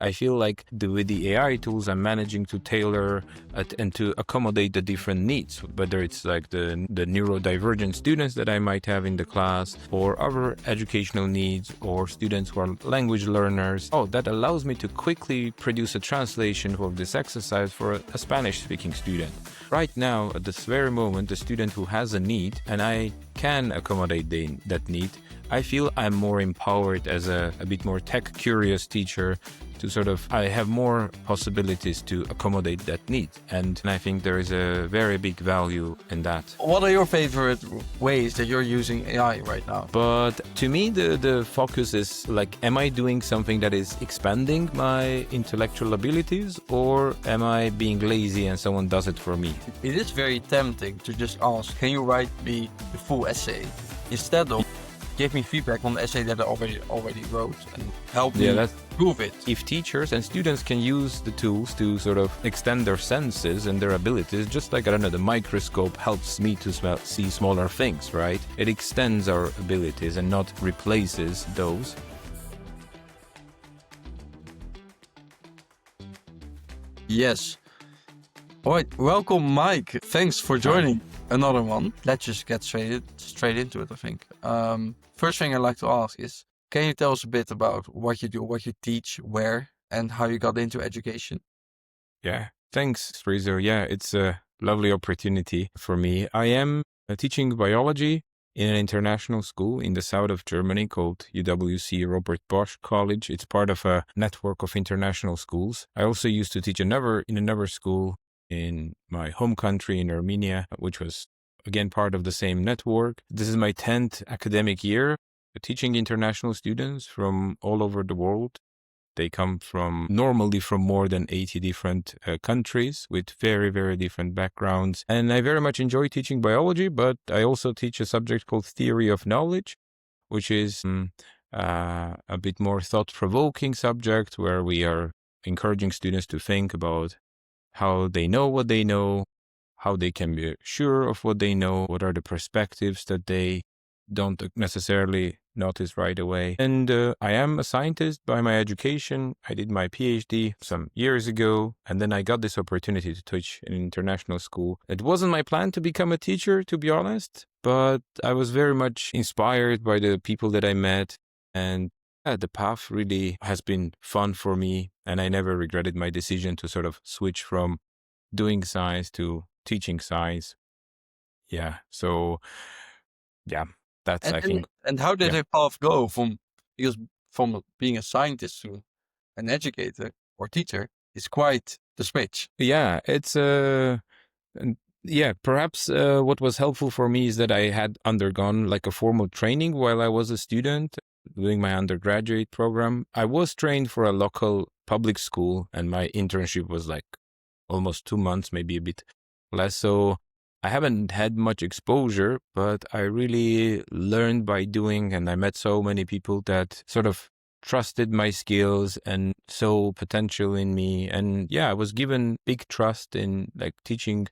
I feel like with the AI tools, I'm managing to tailor and to accommodate the different needs, whether it's like the neurodivergent students that I might have in the class, or other educational needs, or students who are language learners. Oh, that allows me to quickly produce a translation of this exercise for a Spanish-speaking student. Right now, at this very moment, the student who has a need, and I can accommodate that need, I feel I'm more empowered as a bit more tech-curious teacher to I have more possibilities to accommodate that need. And I think there is a very big value in that. What are your favorite ways that you're using AI right now? But to me, the focus is like, am I doing something that is expanding my intellectual abilities, or am I being lazy and someone does it for me? It is very tempting to just ask, can you write me the full essay? Instead of give me feedback on the essay that I already wrote and help me improve it. If teachers and students can use the tools to extend their senses and their abilities, just like, I don't know, the microscope helps me to see smaller things, right? It extends our abilities and not replaces those. Yes. All right, welcome, Mike. Thanks for joining another one. Let's just get straight into it, I think. First thing I'd like to ask is, can you tell us a bit about what you do, what you teach, where, and how you got into education? Yeah, thanks, Fraser. Yeah, it's a lovely opportunity for me. I am teaching biology in an international school in the south of Germany called UWC Robert Bosch College. It's part of a network of international schools. I also used to teach in another school in my home country in Armenia, which was again part of the same network. This is my 10th academic year teaching international students from all over the world. They come normally from more than 80 different countries with very, very different backgrounds. And I very much enjoy teaching biology, but I also teach a subject called theory of knowledge, which is a bit more thought-provoking subject where we are encouraging students to think about how they know what they know, how they can be sure of what they know, what are the perspectives that they don't necessarily notice right away. And I am a scientist by my education. I did my PhD some years ago, and then I got this opportunity to teach in an international school. It wasn't my plan to become a teacher, to be honest, but I was very much inspired by the people that I met, and the path really has been fun for me, and I never regretted my decision to switch from doing science to teaching science. Yeah, so yeah, that's, I think. And how did the path go from being a scientist to an educator or teacher? Is quite the switch. Yeah, it's perhaps what was helpful for me is that I had undergone like a formal training while I was a student doing my undergraduate program. I was trained for a local public school, and my internship was like almost 2 months, maybe a bit less. So I haven't had much exposure, but I really learned by doing, and I met so many people that trusted my skills and saw potential in me. And yeah, I was given big trust in like teaching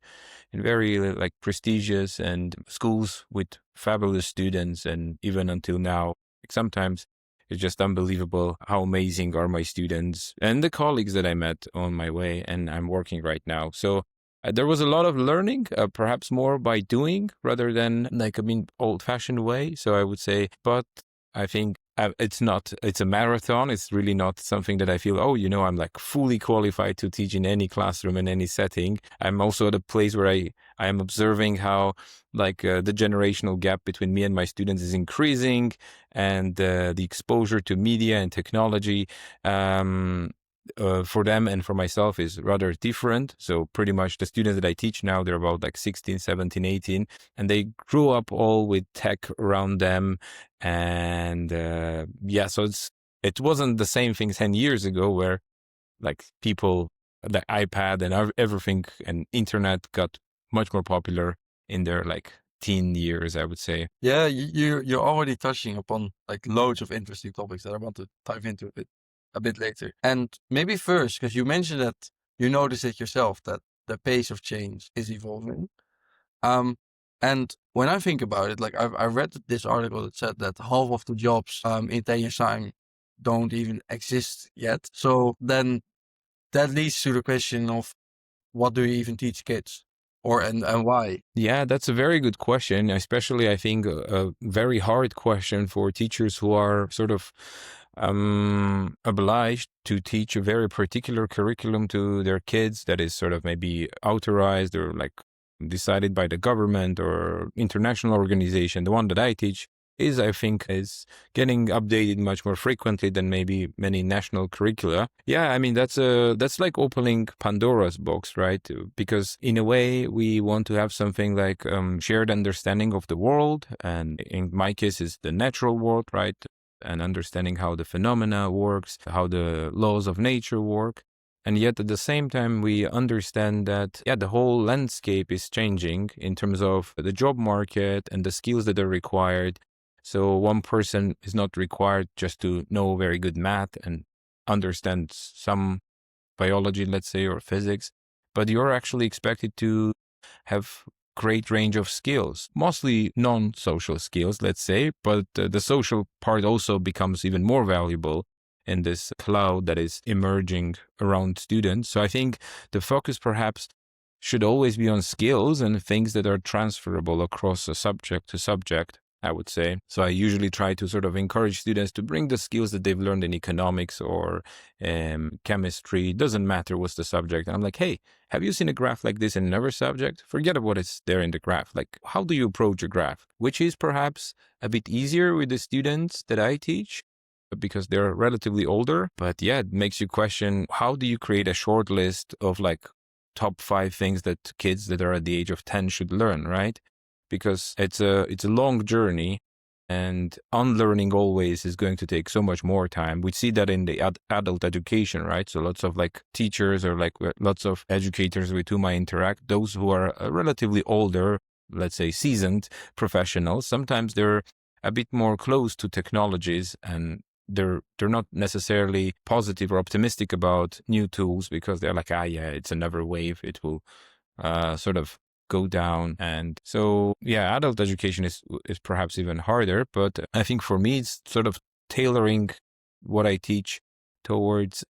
in very like prestigious and schools with fabulous students. And even until now, like, sometimes it's just unbelievable how amazing are my students and the colleagues that I met on my way and I'm working right now. So there was a lot of learning, perhaps more by doing rather than old-fashioned way. So I would say, but I think it's a marathon. It's really not something that I feel, I'm like fully qualified to teach in any classroom in any setting. I'm also at a place where I am observing how the generational gap between me and my students is increasing, and the exposure to media and technology for them and for myself is rather different. So pretty much the students that I teach now, they're about like 16, 17, 18, and they grew up all with tech around them. And so it wasn't the same thing 10 years ago where like people, the iPad and everything and internet got much more popular in their like teen years, I would say. Yeah, you're already touching upon like loads of interesting topics that I want to dive into a bit later. And maybe first, because you mentioned that you noticed it yourself, that the pace of change is evolving. And when I think about it, like I read this article that said that half of the jobs in 10 years time don't even exist yet. So then that leads to the question of, what do you even teach kids, and why? Yeah, that's a very good question, especially I think a very hard question for teachers who are sort of obliged to teach a very particular curriculum to their kids that is sort of maybe authorized or like decided by the government or international organization. The one that I teach I think, is getting updated much more frequently than maybe many national curricula. Yeah, I mean, that's like opening Pandora's box, right? Because in a way, we want to have something like shared understanding of the world. And in my case, is the natural world, right? And understanding how the phenomena works, how the laws of nature work. And yet at the same time, we understand that, yeah, the whole landscape is changing in terms of the job market and the skills that are required. So one person is not required just to know very good math and understand some biology, let's say, or physics, but you're actually expected to have great range of skills, mostly non-social skills, let's say, but the social part also becomes even more valuable in this cloud that is emerging around students. So I think the focus perhaps should always be on skills and things that are transferable across a subject to subject, I would say. So I usually try to sort of encourage students to bring the skills that they've learned in economics or chemistry. It doesn't matter what's the subject. And I'm like, hey, have you seen a graph like this in another subject? Forget what is there in the graph. Like, how do you approach a graph? Which is perhaps a bit easier with the students that I teach because they're relatively older. But yeah, it makes you question, how do you create a short list of like top 5 things that kids that are at the age of 10 should learn, right? Because it's a long journey, and unlearning always is going to take so much more time. We see that in the adult education, right? So lots of like teachers or like lots of educators with whom I interact, those who are relatively older, let's say seasoned professionals, sometimes they're a bit more close to technologies and they're not necessarily positive or optimistic about new tools because they're like, yeah, it's another wave. It will sort of go down. And so, yeah, adult education is perhaps even harder. But I think for me, it's sort of tailoring what I teach towards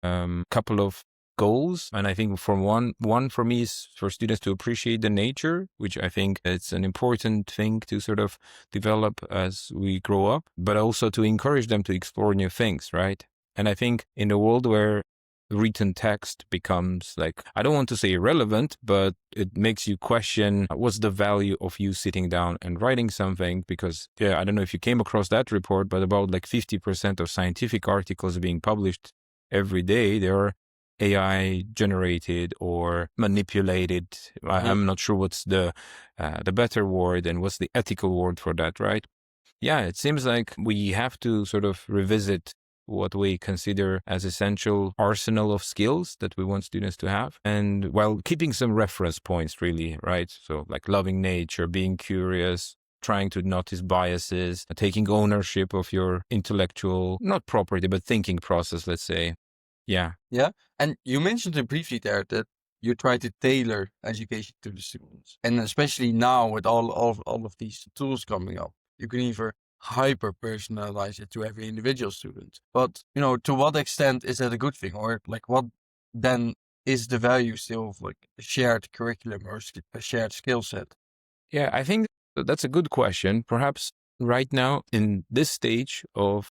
a couple of goals. And I think from one for me is for students to appreciate the nature, which I think it's an important thing to sort of develop as we grow up, but also to encourage them to explore new things, right? And I think in a world where written text becomes like, I don't want to say irrelevant, but it makes you question what's the value of you sitting down and writing something. Because, yeah, I don't know if you came across that report, but about like 50% of scientific articles being published every day, they are AI generated or manipulated. I'm not sure what's the better word and what's the ethical word for that, right? Yeah, it seems like we have to sort of revisit what we consider as essential arsenal of skills that we want students to have, and while keeping some reference points, really, right? So like loving nature, being curious, trying to notice biases, taking ownership of your intellectual, not property, but thinking process, let's say. Yeah. Yeah. And you mentioned it briefly there that you try to tailor education to the students. And especially now with all of these tools coming up, you can either hyper personalize it to every individual student. But, to what extent is that a good thing? Or like, what then is the value still of like a shared curriculum or a shared skill set? Yeah, I think that's a good question. Perhaps right now in this stage of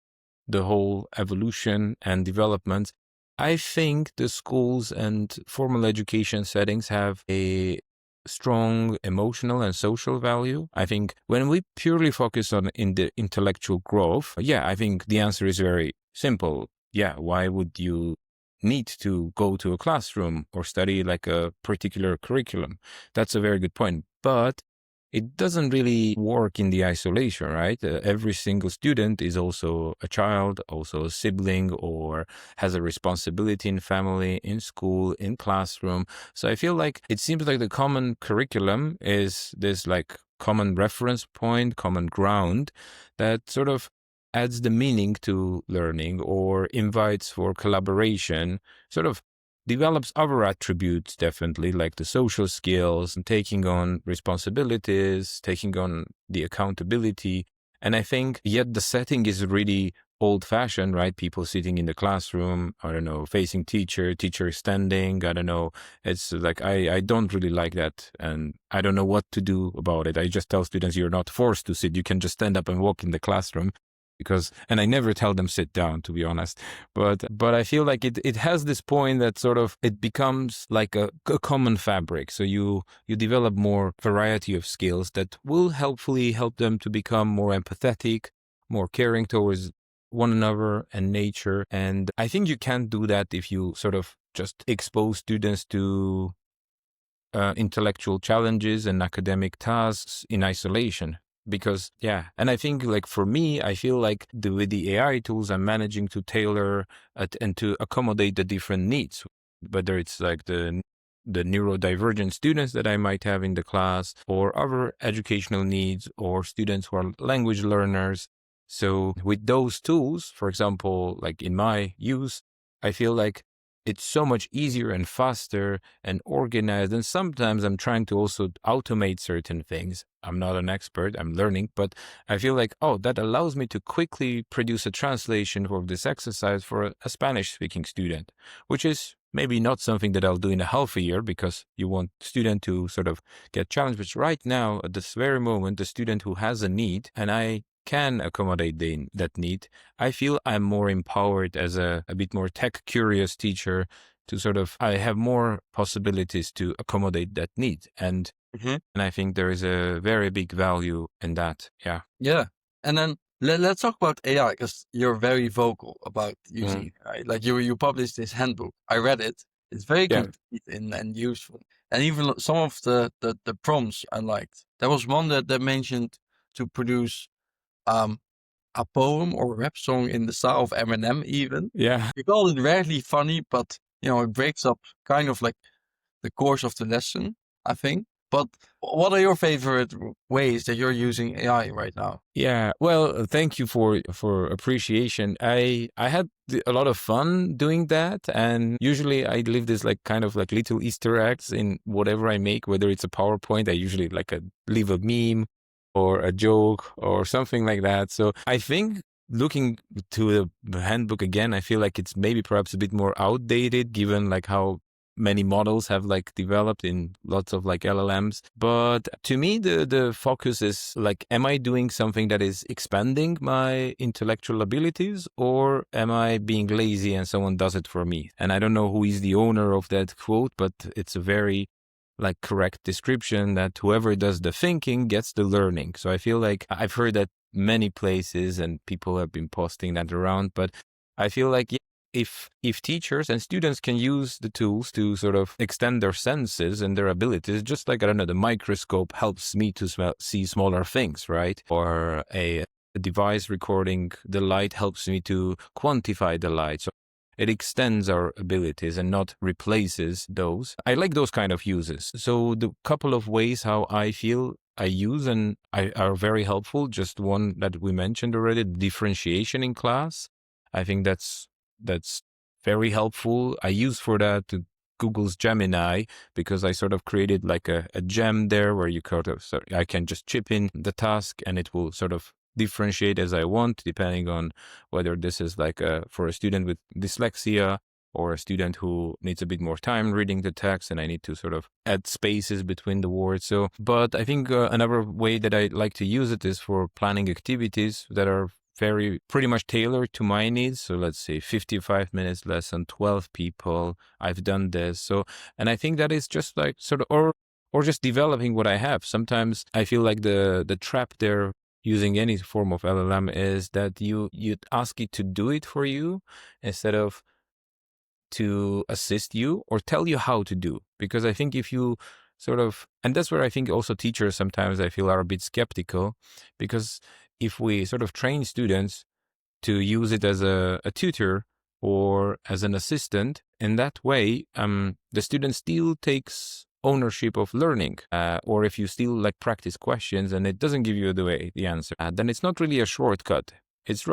the whole evolution and development, I think the schools and formal education settings have a strong emotional and social value. I think when we purely focus on the intellectual growth, yeah, I think the answer is very simple. Yeah, why would you need to go to a classroom or study like a particular curriculum? That's a very good point. But it doesn't really work in the isolation, right? Every single student is also a child, also a sibling, or has a responsibility in family, in school, in classroom. So I feel like it seems like the common curriculum is this like common reference point, common ground that sort of adds the meaning to learning or invites for collaboration, sort of develops other attributes, definitely, like the social skills and taking on responsibilities, taking on the accountability. And I think yet the setting is really old-fashioned, right? People sitting in the classroom, I don't know, facing teacher standing, I don't know. It's like, I don't really like that, and I don't know what to do about it. I just tell students, you're not forced to sit. You can just stand up and walk in the classroom. And I never tell them sit down, to be honest. But I feel like it has this point that sort of it becomes like a common fabric. So you develop more variety of skills that will helpfully help them to become more empathetic, more caring towards one another and nature. And I think you can't do that if you sort of just expose students to intellectual challenges and academic tasks in isolation. Because, and I think like for me, I feel like with the AI tools, I'm managing to tailor and to accommodate the different needs, whether it's like the neurodivergent students that I might have in the class, or other educational needs, or students who are language learners. So with those tools, for example, like in my use, I feel like it's so much easier and faster and organized. And sometimes I'm trying to also automate certain things. I'm not an expert, I'm learning, but I feel like, that allows me to quickly produce a translation of this exercise for a Spanish-speaking student, which is maybe not something that I'll do in a half a year, because you want student to sort of get challenged. But right now, at this very moment, the student who has a need, and I can accommodate that need, I feel I'm more empowered as a bit more tech-curious teacher to sort of, I have more possibilities to accommodate that need. And I think there is a very big value in that. Yeah. Yeah. And then let's talk about AI, because you're very vocal about using it, right? Like you published this handbook. I read it. It's very complete and useful. And even some of the prompts I liked. There was one that mentioned to produce a poem or a rap song in the style of Eminem even. Yeah. You call it rarely funny, but it breaks up kind of like the course of the lesson, I think. But what are your favorite ways that you're using AI right now? Yeah, well, thank you for appreciation. I had a lot of fun doing that, and usually I leave this like kind of like little Easter eggs in whatever I make, whether it's a PowerPoint. I usually leave a meme or a joke or something like that. So I think looking to the handbook again, I feel like it's maybe perhaps a bit more outdated given like how many models have like developed in lots of like LLMs. But to me, the focus is like, am I doing something that is expanding my intellectual abilities, or am I being lazy and someone does it for me? And I don't know who is the owner of that quote, but it's a very like correct description that whoever does the thinking gets the learning. So I feel like I've heard that many places and people have been posting that around, but I feel like if teachers and students can use the tools to sort of extend their senses and their abilities, just like, I don't know, the microscope helps me to see smaller things, right? Or a device recording the light helps me to quantify the light. So it extends our abilities and not replaces those. I like those kind of uses. So the couple of ways how I feel I use and are very helpful. Just one that we mentioned already, differentiation in class. I think that's very helpful. I use for that Google's Gemini, because I sort of created like a gem there where I can just chip in the task and it will sort of differentiate as I want, depending on whether this is like for a student with dyslexia or a student who needs a bit more time reading the text and I need to sort of add spaces between the words. So, but I think another way that I like to use it is for planning activities that are pretty much tailored to my needs. So let's say 55 minutes lesson, 12 people, I've done this. So, and I think that is just like sort of, or just developing what I have. Sometimes I feel like the trap there using any form of LLM is that you ask it to do it for you instead of to assist you or tell you how to do. Because I think if you sort of, and that's where I think also teachers sometimes I feel are a bit skeptical, because if we sort of train students to use it as a tutor or as an assistant, in that way, the student still takes ownership of learning. Or if you still like practice questions and it doesn't give you the answer, then it's not really a shortcut. It's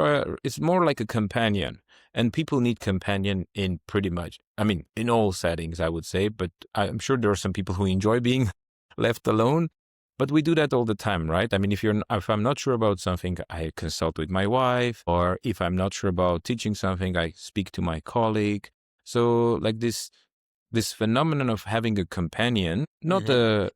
more like a companion, and people need companion in pretty much, I mean, in all settings, I would say, but I'm sure there are some people who enjoy being left alone. But we do that all the time, right? I mean, if I'm not sure about something, I consult with my wife, or if I'm not sure about teaching something, I speak to my colleague. So like this phenomenon of having a companion, not a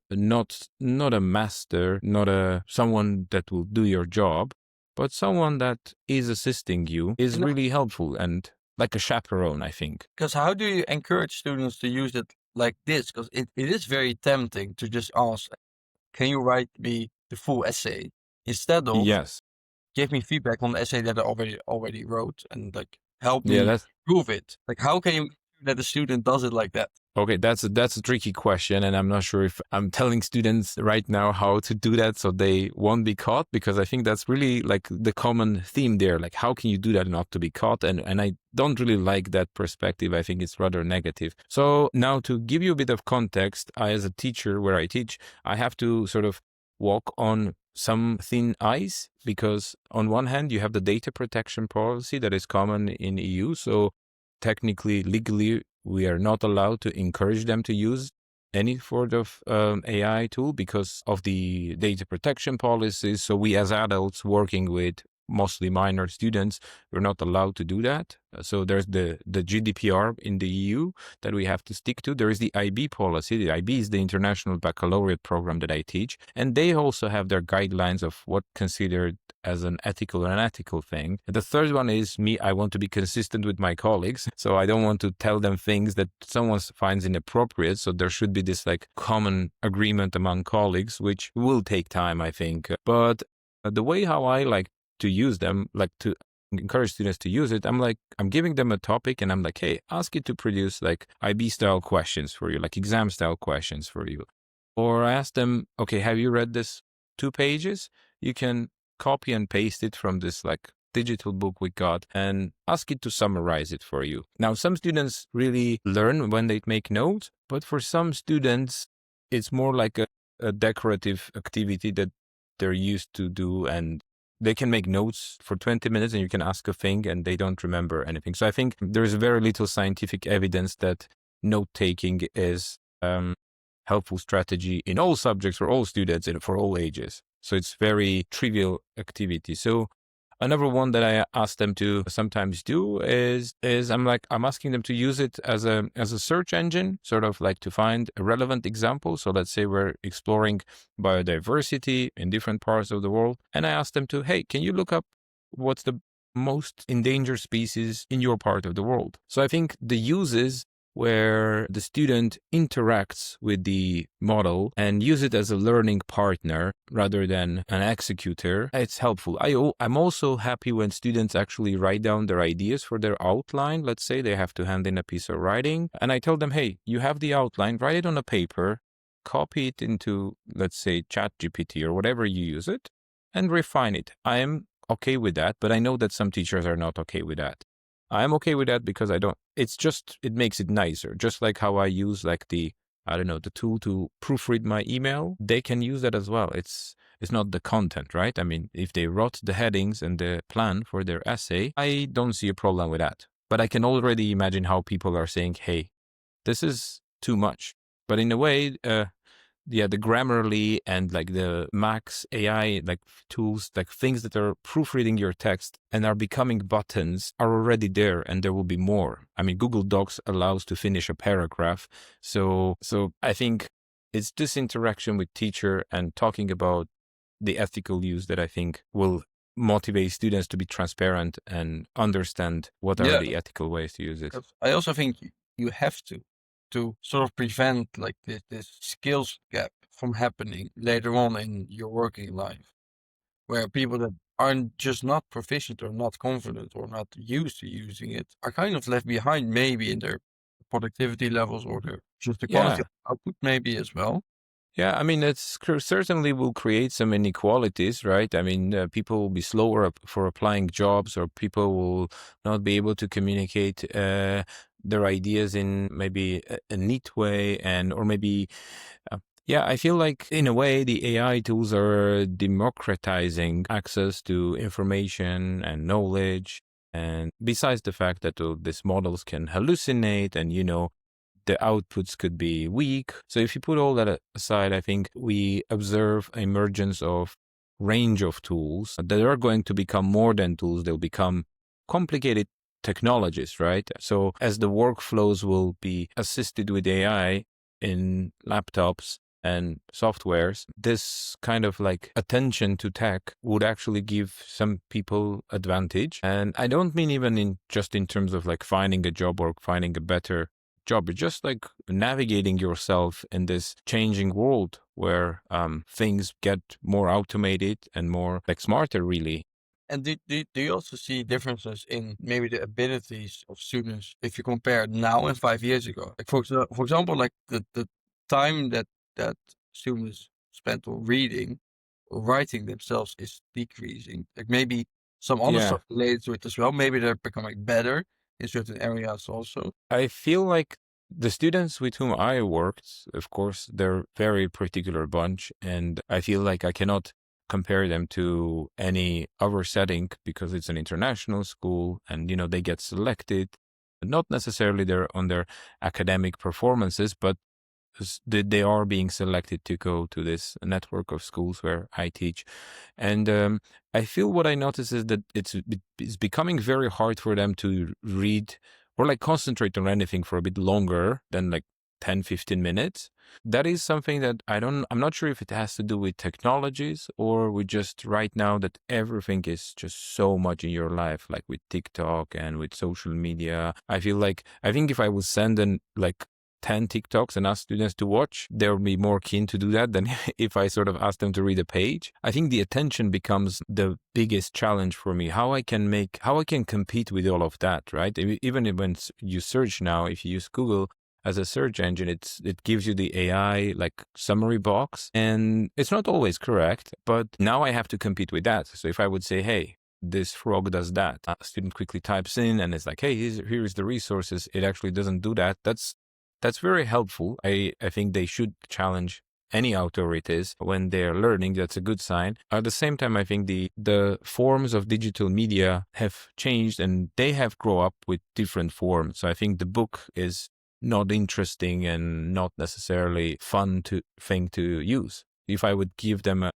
master, not a someone that will do your job, but someone that is assisting you is really helpful, and like a chaperone, I think. Because how do you encourage students to use it like this? Because it is very tempting to just ask, can you write me the full essay? Instead of Yes. give me feedback on the essay that I already wrote and like help Yeah, me prove it. Like how can you make sure that the student does it like that? okay, that's a tricky question, and I'm not sure if I'm telling students right now how to do that so they won't be caught, because I think that's really like the common theme there. Like, how can you do that not to be caught? And I don't really like that perspective. I think it's rather negative. So now, to give you a bit of context, I, as a teacher where I teach, I have to sort of walk on some thin ice, because on one hand you have the data protection policy that is common in EU. So technically, legally, we are not allowed to encourage them to use any sort of AI tool because of the data protection policies. So we, as adults working with mostly minor students, we're not allowed to do that. So there's the GDPR in the EU that we have to stick to. There is the IB policy. The IB is the International Baccalaureate program that I teach. And they also have their guidelines of what considered as an ethical or unethical thing. And the third one is me. I want to be consistent with my colleagues. So I don't want to tell them things that someone finds inappropriate. So there should be this like common agreement among colleagues, which will take time, I think. But the way how I like to use them, like to encourage students to use it, I'm giving them a topic and I'm like, hey, ask it to produce like IB style questions for you, like exam style questions for you. Or I ask them, okay, have you read this 2 pages? You can copy and paste it from this like digital book we got and ask it to summarize it for you. Now, some students really learn when they make notes, but for some students, it's more like a decorative activity that they're used to do, and they can make notes for 20 minutes and you can ask a thing and they don't remember anything. So I think there's very little scientific evidence that note-taking is helpful strategy in all subjects for all students and for all ages. So it's very trivial activity. So another one that I ask them to sometimes do is I'm asking them to use it as a search engine, sort of like to find a relevant example. So let's say we're exploring biodiversity in different parts of the world, and I ask them to, hey, can you look up what's the most endangered species in your part of the world? So I think the uses where the student interacts with the model and use it as a learning partner rather than an executor, it's helpful. I'm also happy when students actually write down their ideas for their outline. Let's say they have to hand in a piece of writing, and I tell them, hey, you have the outline, write it on a paper, copy it into, let's say, ChatGPT or whatever you use it, and refine it. I am okay with that, but I know that some teachers are not okay with that. I'm okay with that because it makes it nicer. Just like how I use like the tool to proofread my email, they can use that as well. It's not the content, right? I mean, if they wrote the headings and the plan for their essay, I don't see a problem with that. But I can already imagine how people are saying, hey, this is too much. But in a way, the Grammarly and like the Max AI like tools, like things that are proofreading your text and are becoming buttons, are already there, and there will be more. I mean, Google Docs allows to finish a paragraph. So I think it's this interaction with teacher and talking about the ethical use that I think will motivate students to be transparent and understand what are the ethical ways to use it. I also think you have to sort of prevent like this skills gap from happening later on in your working life, where people that aren't just not proficient or not confident or not used to using it are kind of left behind, maybe in their productivity levels or just the quality of output maybe as well. Yeah, I mean, it certainly will create some inequalities, right? I mean, people will be slower for applying jobs, or people will not be able to communicate their ideas in maybe a neat way, or maybe, I feel like in a way the AI tools are democratizing access to information and knowledge. And besides the fact that these models can hallucinate and, the outputs could be weak. So if you put all that aside, I think we observe emergence of range of tools that are going to become more than tools. They'll become complicated technologies, right? So as the workflows will be assisted with AI in laptops and softwares, this kind of like attention to tech would actually give some people advantage. And I don't mean even in just in terms of like finding a job or finding a better job, but just like navigating yourself in this changing world where things get more automated and more like smarter, really. And do you also see differences in maybe the abilities of students if you compare now and 5 years ago? Like for example, like the time that students spend on reading or writing themselves is decreasing. Like maybe some other Yeah. stuff related to it as well. Maybe they're becoming better in certain areas also. I feel like the students with whom I worked, of course, they're very particular bunch, and I feel like I cannot compare them to any other setting because it's an international school and, they get selected, not necessarily on their academic performances, but they are being selected to go to this network of schools where I teach. And I feel what I notice is that it's becoming very hard for them to read or like concentrate on anything for a bit longer than like 10, 15 minutes. That is something that I'm not sure if it has to do with technologies or with just right now that everything is just so much in your life, like with TikTok and with social media. I think if I would send like 10 TikToks and ask students to watch, they'll be more keen to do that than if I sort of ask them to read a page. I think the attention becomes the biggest challenge for me. How I can compete with all of that, right? Even when you search now, if you use Google as a search engine, it gives you the AI like summary box, and it's not always correct, but now I have to compete with that. So if I would say, hey, this frog does that, a student quickly types in and it's like, hey, here's the resources. It actually doesn't do that. That's very helpful. I think they should challenge any authorities when they're learning. That's a good sign. At the same time, I think the forms of digital media have changed and they have grown up with different forms. So I think the book is not interesting and not necessarily fun thing to use. If I would give them a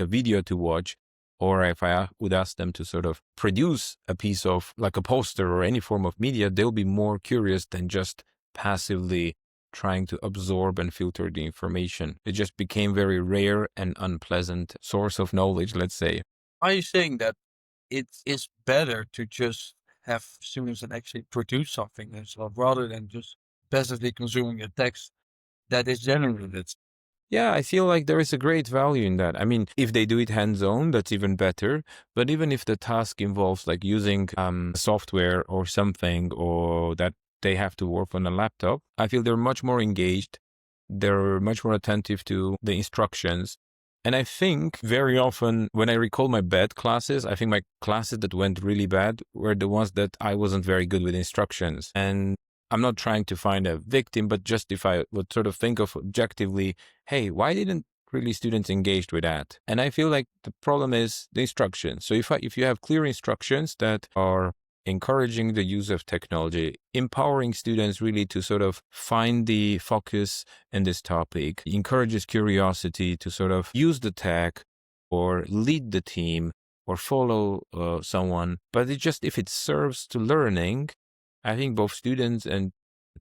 video to watch, or if I would ask them to sort of produce a piece of like a poster or any form of media, they'll be more curious than just passively trying to absorb and filter the information. It just became very rare and unpleasant source of knowledge, let's say. Are you saying that it is better to just have students that actually produce something themselves rather than just passively consuming a text that is generated? Yeah, I feel like there is a great value in that. I mean, if they do it hands-on, that's even better. But even if the task involves like using software or something, or that they have to work on a laptop, I feel they're much more engaged. They're much more attentive to the instructions. And I think very often when I recall my bad classes, I think my classes that went really bad were the ones that I wasn't very good with instructions. And I'm not trying to find a victim, but just if I would sort of think of objectively, hey, why didn't really students engage with that? And I feel like the problem is the instructions. So if you have clear instructions that are encouraging the use of technology, empowering students really to sort of find the focus in this topic, encourages curiosity to sort of use the tech or lead the team or follow someone. But if it serves to learning, I think both students and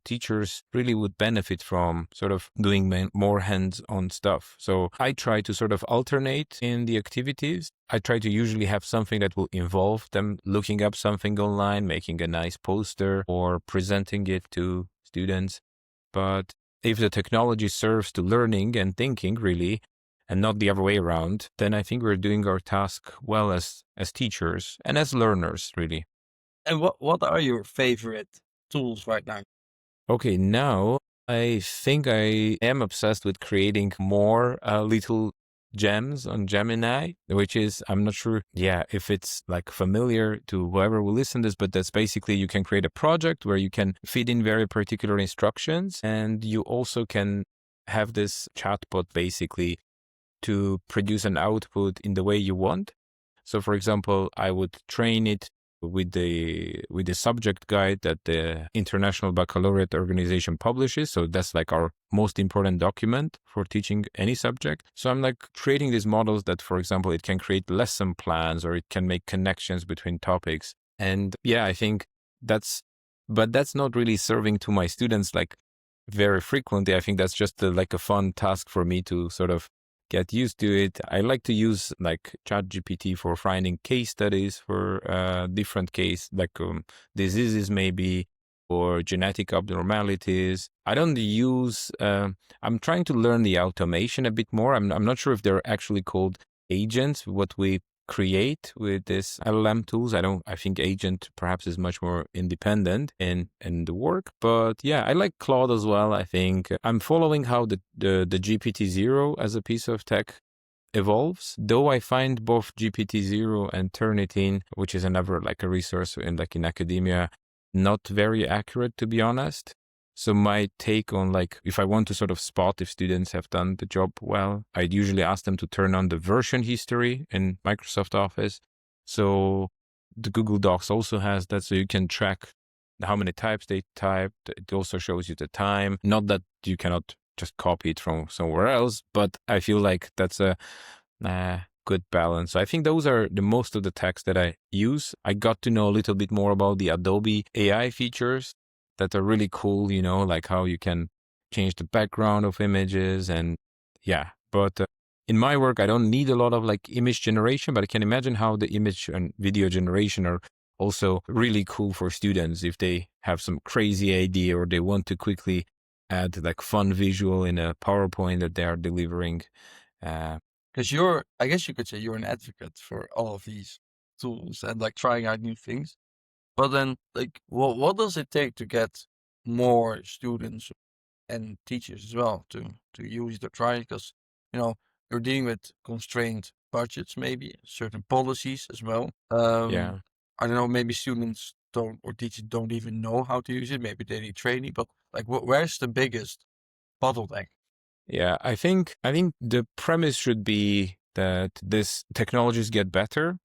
teachers really would benefit from sort of doing more hands-on stuff. So I try to sort of alternate in the activities. I try to usually have something that will involve them looking up something online, making a nice poster or presenting it to students. But if the technology serves to learning and thinking really, and not the other way around, then I think we're doing our task well as teachers and as learners, really. And what are your favorite tools right now? Okay, now I think I am obsessed with creating more little gems on Gemini, which is, I'm not sure, if it's like familiar to whoever will listen to this, but that's basically you can create a project where you can feed in very particular instructions, and you also can have this chatbot basically to produce an output in the way you want. So for example, I would train it with the subject guide that the International Baccalaureate Organization publishes. So that's like our most important document for teaching any subject. So I'm like creating these models that, for example, it can create lesson plans or it can make connections between topics. And yeah, I think but that's not really serving to my students like very frequently. I think that's just like a fun task for me to sort of get used to it. I like to use like ChatGPT for finding case studies for different like diseases maybe, or genetic abnormalities. I don't use, I'm trying to learn the automation a bit more. I'm not sure if they're actually called agents, what we create with this LLM tools. I think agent perhaps is much more independent in the work. But yeah, I like Claude as well. I think I'm following how the GPT-0 as a piece of tech evolves, though I find both GPT-0 and Turnitin, which is another like a resource in academia, not very accurate, to be honest. So my take on like, if I want to sort of spot if students have done the job well, I'd usually ask them to turn on the version history in Microsoft Office. So the Google Docs also has that, so you can track how many types they typed. It also shows you the time. Not that you cannot just copy it from somewhere else, but I feel like that's a good balance. So I think those are the most of the techs that I use. I got to know a little bit more about the Adobe AI features that are really cool, like how you can change the background of images. And yeah, but in my work, I don't need a lot of like image generation, but I can imagine how the image and video generation are also really cool for students if they have some crazy idea or they want to quickly add like fun visual in a PowerPoint that they are delivering. Because I guess you could say you're an advocate for all of these tools and like trying out new things. But then, like, what does it take to get more students and teachers as well to use the try? Because you're dealing with constrained budgets, maybe certain policies as well. Yeah. I don't know. Maybe students don't or teachers don't even know how to use it. Maybe they need training. But like, where's the biggest bottleneck? Yeah, I think the premise should be that this technologies get better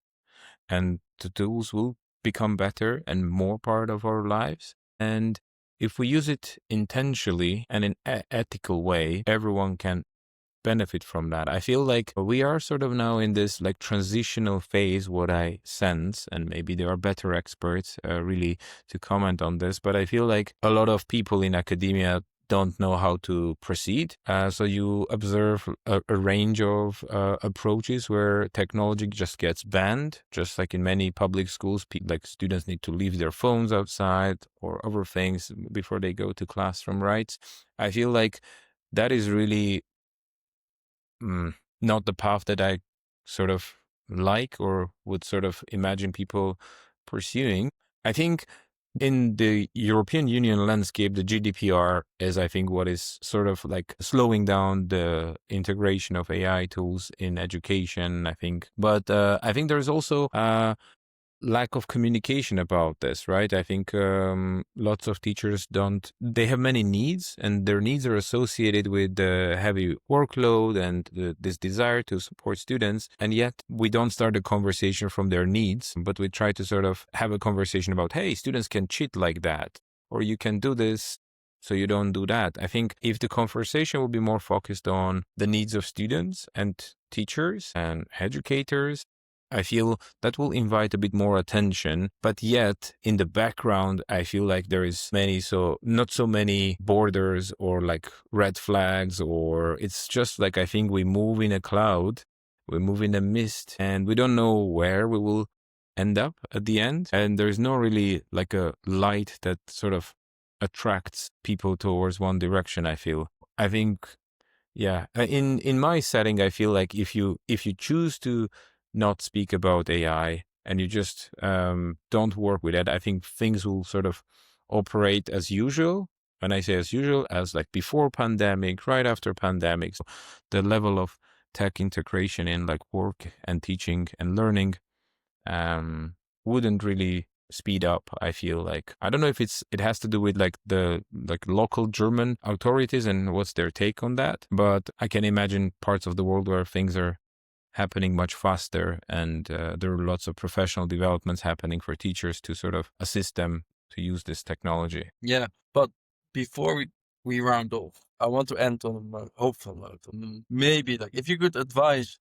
and the tools will become better and more part of our lives. And if we use it intentionally and in an ethical way, everyone can benefit from that. I feel like we are sort of now in this like transitional phase, what I sense, and maybe there are better experts really to comment on this, but I feel like a lot of people in academia don't know how to proceed. So you observe a range of approaches where technology just gets banned, just like in many public schools, like students need to leave their phones outside or other things before they go to classroom, right? I feel like that is really not the path that I sort of like or would sort of imagine people pursuing. I think in the European Union landscape, the GDPR is, I think, what is sort of like slowing down the integration of AI tools in education, I think. But I think there's also lack of communication about this, right? I think lots of teachers they have many needs and their needs are associated with the heavy workload and this desire to support students. And yet we don't start a conversation from their needs, but we try to sort of have a conversation about, hey, students can cheat like that, or you can do this, so you don't do that. I think if the conversation will be more focused on the needs of students and teachers and educators, I feel that will invite a bit more attention, but yet in the background, I feel like there is not so many borders or like red flags, or it's just like, I think we move in a cloud, we move in a mist, and we don't know where we will end up at the end. And there's no really like a light that sort of attracts people towards one direction, I feel. I think, yeah, in my setting, I feel like if you choose to not speak about AI and you just don't work with it, I think things will sort of operate as usual. When I say as usual, as like before pandemic, right after pandemic, so the level of tech integration in like work and teaching and learning wouldn't really speed up. I feel like, I don't know if it has to do with like the local German authorities and what's their take on that, but I can imagine parts of the world where things are happening much faster, and there are lots of professional developments happening for teachers to sort of assist them to use this technology. Yeah, but before we round off, I want to end on a hopeful note. Maybe like if you could advise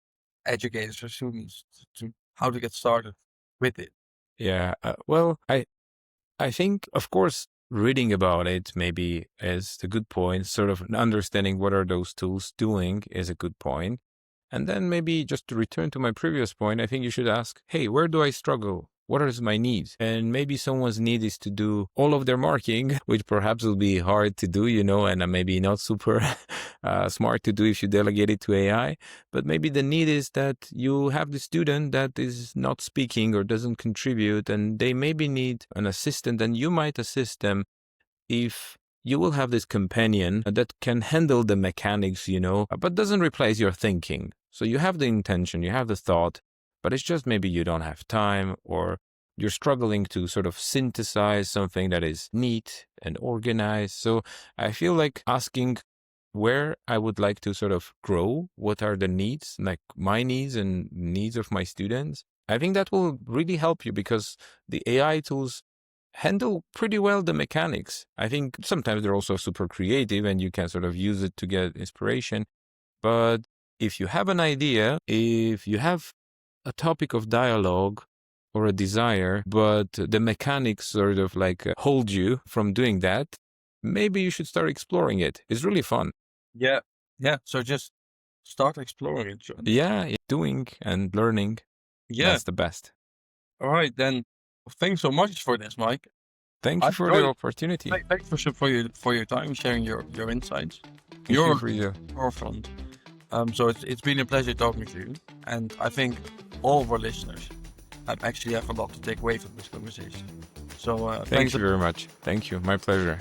educators or students to how to get started with it. Yeah, well, I think, of course, reading about it maybe is a good point. Sort of understanding what are those tools doing is a good point. And then maybe just to return to my previous point, I think you should ask, hey, where do I struggle? What is my needs? And maybe someone's need is to do all of their marking, which perhaps will be hard to do, and maybe not super smart to do if you delegate it to AI. But maybe the need is that you have the student that is not speaking or doesn't contribute, and they maybe need an assistant, and you might assist them if you will have this companion that can handle the mechanics, but doesn't replace your thinking. So you have the intention, you have the thought, but it's just maybe you don't have time, or you're struggling to sort of synthesize something that is neat and organized. So I feel like asking where I would like to sort of grow, what are the needs, like my needs and needs of my students. I think that will really help you, because the AI tools handle pretty well the mechanics. I think sometimes they're also super creative and you can sort of use it to get inspiration. But if you have an idea, if you have a topic of dialogue or a desire, but the mechanics sort of like hold you from doing that, maybe you should start exploring it. It's really fun. Yeah. So just start exploring it, John. Yeah, doing and learning. Yeah. That's the best. All right, then. Thanks so much for this, Mike. Thank you for the opportunity. Thanks for your time, sharing your insights. Thank you for your forefront. So it's been a pleasure talking to you, and I think all of our listeners actually have a lot to take away from this conversation. So thank you very much. Thank you. My pleasure.